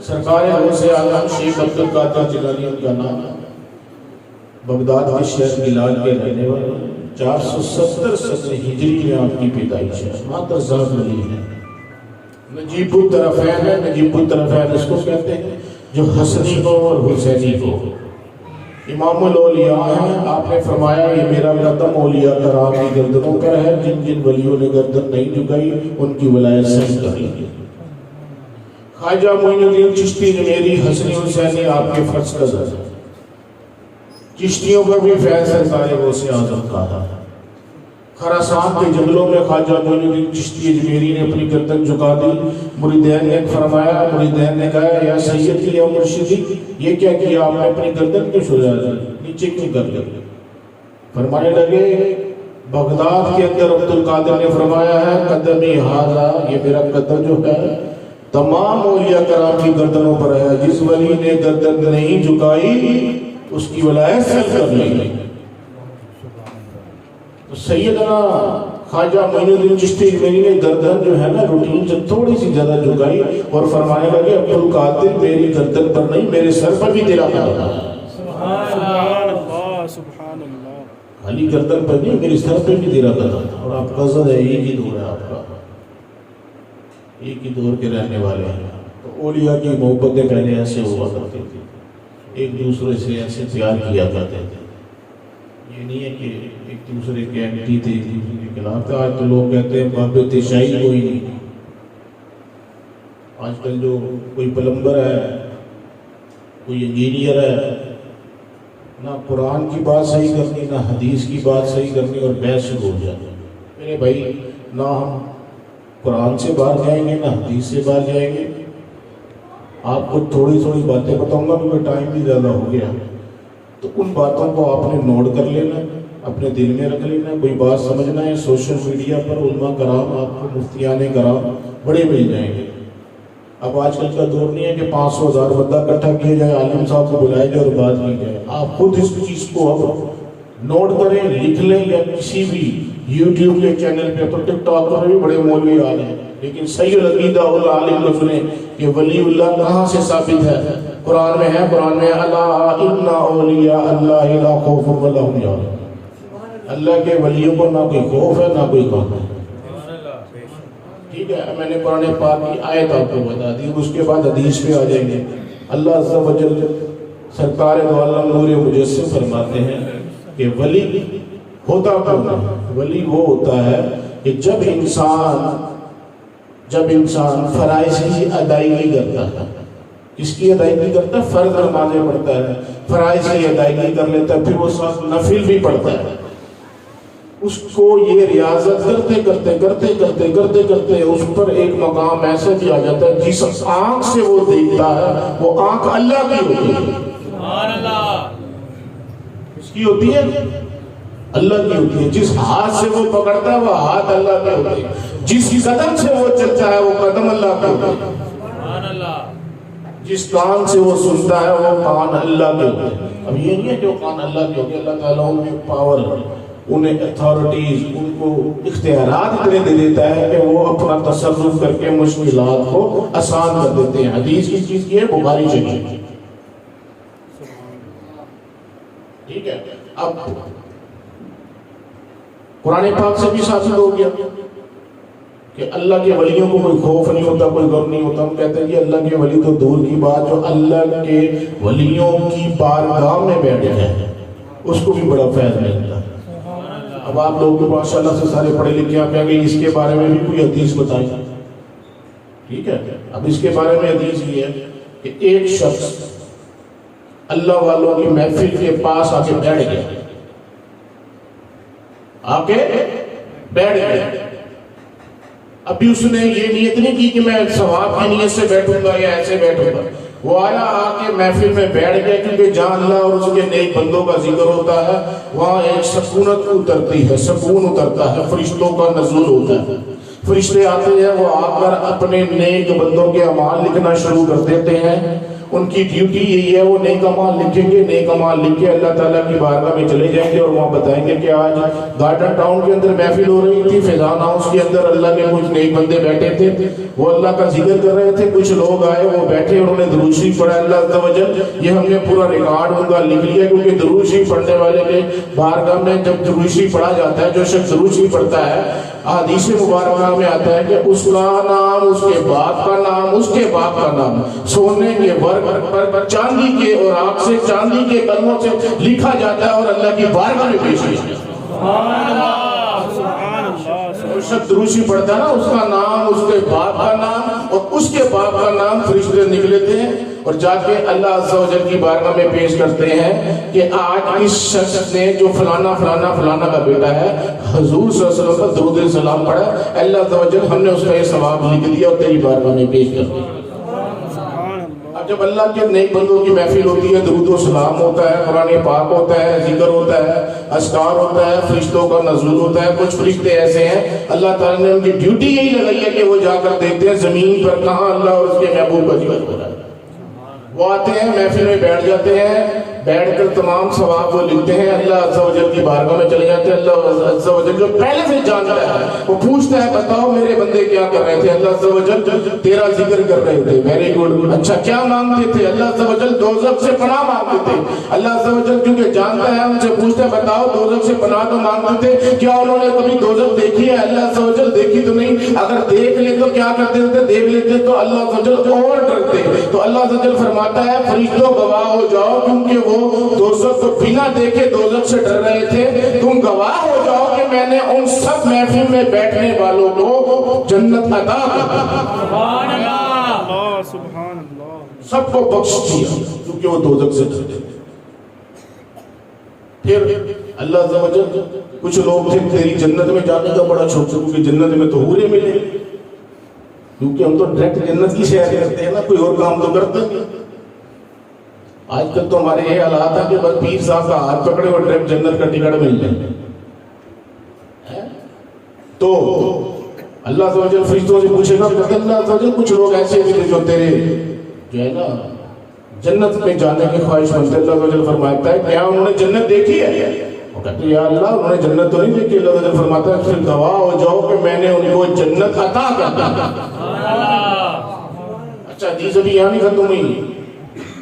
سرکار غوث اعظم شیخ عبدالقادر جیلانی کا نام بغداد کے شہر بلال کے رہنے والے 470 صدر ہجری میں آپ کی پیدائش ہے. ماتر ذات ولی ہے. نجیب الطرفین ہے. نجیب الطرفین اس کو کہتے ہیں جو حسنی کو اور حسینی کو. امام الاولیاء ہیں. آپ نے فرمایا یہ میرا قدم اولیاء کرام کی گردنوں پر ہے. جن جن ولیوں نے گردن نہیں جھکائی ان کی ولایت سچ کری. خواجہ معین الدین چشتی جمیری حسنی حسینی آپ کے فرض کا زر. چشتیوں پر بھی فیض سرکار غوث اعظم کا تھا. خراسان کے جنگلوں میں خواجہ معین الدین چشتی جمیری نے اپنی گردن جھکا دی. مریدین نے فرمایا, مریدین نے کہا یا سیدی یا مرشدی یہ کیا کیا آپ نے اپنی گردن کیوں سجا دی, نیچے کیوں کر دی؟ فرمانے لگے بغداد کے اندر عبدالقادر نے فرمایا ہے قدمی ہاذا, یہ میرا قدم جو ہے تمام اولیاء کرام کی گردنوں پر ہے. جس ولی نے گردن نہیں جھکائی اس کی ولایت سلب کر لی. تو سیدنا خواجہ معین الدین چشتی جمیری نے گردن جو ہے نا روٹین سے تھوڑی سی زیادہ جھکائی اور فرمانے لگے عبدالقادر میری گردن پر نہیں میرے سر پر بھی تیرا قدم ہے. سبحان اللہ سبحان اللہ. خالی گردن پر نہیں میرے سر پہ بھی تیرا قدم ہے. اور آپ کا زد ہے ایک ہی دور ہے, آپ کا ایک ہی دور کے رہنے والے ہیں. تو اولیاء کی محبتیں پہلے ایسے ہوا کرتی تھی, ایک دوسرے سے ایسے پیار کیا کرتے تھے. یہ نہیں ہے کہ ایک دوسرے کے اینٹی تھے, ایک دوسرے کے خلاف تھے. آج تو لوگ کہتے ہیں محبت شاہی کوئی نہیں. آج کل جو کوئی پلمبر ہے, کوئی انجینئر ہے, نہ قرآن کی بات صحیح کرنی نہ حدیث کی بات صحیح کرنی اور بحث شروع ہو جاتی. میرے بھائی نہ ہم قرآن سے باہر جائیں گے نہ حدیث سے باہر جائیں گے. آپ کو تھوڑی تھوڑی باتیں بتاؤں گا کیونکہ ٹائم بھی زیادہ ہو گیا. تو ان باتوں کو آپ نے نوٹ کر لینا, اپنے دل میں رکھ لینا. کوئی بات سمجھنا ہے سوشل میڈیا پر علماء کرام آپ کو مفتیان کرام بڑے مل جائیں گے. اب آج کل کا دور نہیں ہے کہ 500,000 بندہ اکٹھا کیا جائے, عالم صاحب کو بلائے جائے اور بات کی جائے. آپ خود اس چیز کو اب نوٹ کریں, لکھ لیں, یا کسی بھی یوٹیوب کے چینل پہ. تو ٹک ٹاک پر بھی بڑے مولوی آ رہے ہیں, لیکن صحیح العقیدہ العالم کو سنیں کہ ولی اللہ کہاں سے ثابت ہے. قرآن میں ہے, قرآن میں الا ان اولیاء اللہ لا خوف ولا هم يحزنون. اللہ کے ولیوں کو نہ کوئی خوف ہے نہ کوئی غم ہے. ٹھیک ہے, میں نے قرآن پاک کی آیت آپ کو بتا دی, اس کے بعد حدیث پہ آ جائیں گے. اللہ عز و جل سرکار دو عالم نور مجسم فرماتے ہیں کہ ولی ہوتا کون ہے. ولی وہ ہوتا ہے کہ جب انسان فرائض کی ادائیگی کرتا ہے. کس کی ادائیگی کرتا ہے؟ فرض نمازیں پڑھتا ہے, فرائض کی ادائیگی کر لیتا ہے, پھر وہ ساتھ نفل بھی پڑھتا ہے. اس کو یہ ریاضت کرتے اس پر ایک مقام ایسا بھی آ جاتا ہے جس آنکھ سے وہ دیکھتا ہے وہ آنکھ اللہ کی ہوتی ہے. سبحان اللہ. اس کی ہوتی ہے اللہ کی ہوتی ہے. جس ہاتھ سے وہ پکڑتا ہے وہ ہاتھ اللہ کے ہوتے ہیں. جس قدم سے وہ چلتا ہے وہ قدم اللہ کے ہوتے ہیں. سبحان اللہ. جس کان سے وہ سنتا ہے وہ کان اللہ کے ہوتے ہیں. اب یہ نہیں ہے جو کان اللہ کے ہوتے ہیں, اللہ تعالیٰ انہیں پاور, انہیں اتھارٹیز, ان کو اختیارات اتنے دے دیتا ہے کہ وہ اپنا تصرف کر کے مشکلات کو آسان کر دیتے ہیں. حدیث کی چیز کی ہے, بخاری شریف. ٹھیک ہے, اب قرآن پاک سے بھی ثابت ہو گیا. کہ اللہ کے ولیوں کو کوئی خوف نہیں ہوتا، کوئی غم نہیں ہوتا. ہم کہتے ہیں کہ اللہ کے ولی تو دور کی بات، جو اللہ کے ولیوں کی بارگاہ میں بیٹھ جائے اس کو بھی بڑا فیض ملتا ہے. اب آپ لوگ تو ماشاءاللہ سے سارے پڑھے لکھے، آپ کہیں گے اس کے بارے میں بھی کوئی حدیث بتائیں. ٹھیک ہے، اب اس کے بارے میں حدیث یہ ہے کہ ایک شخص اللہ والوں کی محفل کے پاس آ کے بیٹھ گیا، ابھی اس نے یہ نیت نہیں کی کہ میں ثواب کی نیت سے بیٹھوں گا یا ایسے بیٹھوں گا. وہ آیا آ کے محفل میں بیٹھ گیا، کیونکہ جہاں اللہ اور اس کے نیک بندوں کا ذکر ہوتا ہے وہاں ایک سکونت اترتی ہے، سکون اترتا ہے، فرشتوں کا نزول ہوتا ہے. فرشتے آتے ہیں، وہ آ کر اپنے نیک بندوں کے اعمال لکھنا شروع کر دیتے ہیں. ان کی ڈیوٹی یہی ہے، وہ نیک اعمال لکھیں گے، نیک اعمال لکھ کے اللہ تعالیٰ کی بارگاہ میں چلے جائیں گے اور وہاں بتائیں گے کہ آج گارڈن ٹاؤن کے اندر محفل ہو رہی تھی، فیضان ہاؤس کے اندر اللہ کے کچھ نیک بندے بیٹھے تھے، وہ اللہ کا ذکر کر رہے تھے. کچھ لوگ آئے، وہ بیٹھے، انہوں نے درود شریف پڑھا. اللہ عز و جل یہ ہم نے پورا ریکارڈ ان کا لکھ لیا، کیونکہ درود شریف پڑھنے والے کے بارگاہ میں جب درود شریف پڑھا جاتا ہے، جو شخص درود شریف پڑھتا ہے، حدیث مبارکہ میں آتا ہے کہ اس کا نام، اس کے باپ کا نام، اس کے باپ کا نام سونے کے ورق پر چاندی کے اور آگ سے چاندی کے قلموں سے لکھا جاتا ہے اور اللہ کی بارگاہ میں پیش کیا جاتا ہے. سبحان اللہ، سبحان اللہ. اس شخص درود شریف پڑھتا ہے نا، اس کا نام، اس کے باپ کا نام اور اس کے باپ کا نام فرشتے لکھ لیتے ہیں اور جا کے اللہ عز و جل کی بارگاہ میں پیش کرتے ہیں کہ آج اس شخص نے جو فلانا فلانا فلانا کا بیٹا ہے، حضور صلی اللہ علیہ وسلم پر درود السلام پڑھا، اللہ عز و جل ہم نے اس کا یہ ثواب لکھ دیا اور تیری بارگاہ میں پیش کر دیا. اب جب اللہ کے نیک بندوں کی محفل ہوتی ہے، درود و سلام ہوتا ہے، قرآن پاک ہوتا ہے، ذکر ہوتا ہے، اذکار ہوتا ہے، فرشتوں کا نزول ہوتا ہے. کچھ فرشتے ایسے ہیں اللہ تعالیٰ نے ان کی ڈیوٹی یہی لگائی ہے کہ وہ جا کر دیکھتے ہیں زمین پر کہاں اللہ اور اس کے محبوب کا ذکر ہو رہا ہے. وہ آتے ہیں، محفل میں بیٹھ جاتے ہیں، بیٹھ کر تمام ثواب وہ لکھتے ہیں، اللہ عز و جل کی بارگاہ میں چلے جاتے ہیں. اللہ عز و جل جو پہلے سے جانتا ہے وہ پوچھتا ہے، بتاؤ میرے بندے کیا کر رہے تھے؟ اللہ عز و جل تیرا ذکر کر رہے تھے. Very good. اچھا کیا مانگتے تھے؟ اللہ عز و جل دوزخ سے پناہ مانگتے تھے. اللہ عز و جل کیونکہ جانتا ہے ان سے پوچھتا ہے، بتاؤ دوزخ سے پناہ تو مانگتے تھے، کیا انہوں نے کبھی دوزخ دیکھی ہے؟ اللہ عز و جل دیکھی تو نہیں. اگر دیکھ لے تو کیا کرتے تھے؟ دیکھ لیتے تو اللہ عز و جل اور ڈرتے. تو اللہ عز و جل فرماتا ہے فرشتوں گواہ ہو جاؤ، کیونکہ وہ دوزخ کو بنا دیکھے دوزخ سے ڈر رہے تھے. تم گواہ ہو جاؤ کہ میں نے ان سب محفل میں بیٹھنے والوں کو جنت عطا سبحان اللہ، سبحان اللہ. سب کو بخش دیا کیونکہ وہ دوزخ سے ڈرتے تھے. پھر اللہ عز و جل کچھ لوگ تھے تیری جنت میں جانے کا بڑا شوق، کیونکہ جنت میں تو حوریں ملے، کیونکہ ہم تو ڈائریکٹ جنت کی سیر کرتے ہیں نا، کوئی اور کام تو کرتے نہیں. آج کل تو ہمارے یہ حالات ہے کہ بس پیر صاحب کا ہاتھ پکڑے اور ڈائریکٹ جنت کا ٹکٹ مل جائے. تو اللہ عز و جل فرشتوں سے پوچھے گا، اللہ عز و جل کچھ لوگ ایسے بھی تھے جو تیرے جو ہے نا جنت میں جانے کے خواہش مند تھے. اللہ عز و جل فرماتا ہے کیا انہوں نے جنت دیکھی ہے؟ وہ کہتے ہیں یا اللہ انہوں نے جنت تو نہیں دیکھی. اللہ عز و جل فرماتا ہے پھر گواہ ہو جاؤ کہ میں نے ان کو جنت عطا کر دی. اچھا حدیث ابھی یہاں نہیں ختم ہوئی.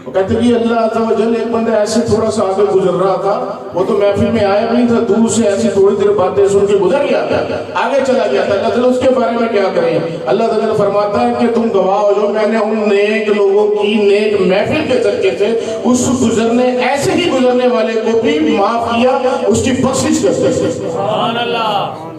وہ کہتے ہیں اللہ عز و جل ایک بندہ ایسے تھوڑا سا آگے گزر رہا تھا، وہ تو محفل میں آیا نہیں تھا، دور سے ایسی تھوڑی دیر باتیں سن کے گزر گیا تھا، آگے چلا گیا تھا. اللہ تعالیٰ اس کے بارے میں کیا کریں؟ اللہ تعالیٰ فرماتا ہے کہ تم گواہ ہو جاؤ میں نے ان نیک لوگوں کی نیک محفل کے صدقے سے اس گزرنے ایسے ہی گزرنے والے کو بھی معاف کیا، اس کی بخشش کر دی. سبحان اللہ.